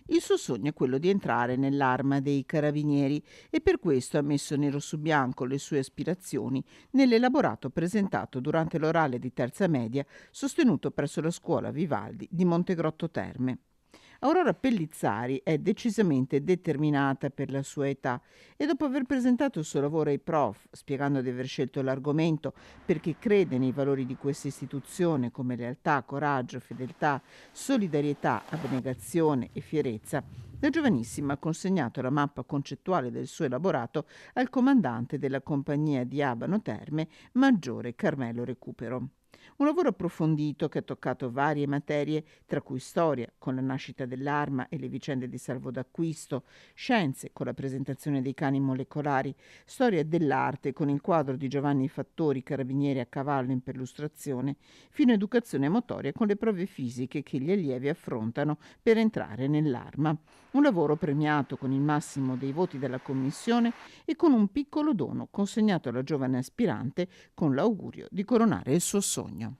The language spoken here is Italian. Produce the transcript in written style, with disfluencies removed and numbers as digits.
Il suo sogno è quello di entrare nell'Arma dei Carabinieri e per questo ha messo nero su bianco le sue aspirazioni nell'elaborato presentato durante l'orale di terza media sostenuto presso la scuola Vivaldi di Montegrotto Terme. Aurora Pellizzari è decisamente determinata per la sua età e dopo aver presentato il suo lavoro ai prof, spiegando di aver scelto l'argomento perché crede nei valori di questa istituzione come lealtà, coraggio, fedeltà, solidarietà, abnegazione e fierezza, la giovanissima ha consegnato la mappa concettuale del suo elaborato al comandante della compagnia di Abano Terme, maggiore Carmelo Recupero. Un lavoro approfondito che ha toccato varie materie, tra cui storia, con la nascita dell'arma e le vicende di salvo d'acquisto, scienze, con la presentazione dei cani molecolari, storia dell'arte, con il quadro di Giovanni Fattori, carabinieri a cavallo in perlustrazione, fino a educazione motoria con le prove fisiche che gli allievi affrontano per entrare nell'arma. Un lavoro premiato con il massimo dei voti della commissione e con un piccolo dono consegnato alla giovane aspirante con l'augurio di coronare il suo sogno.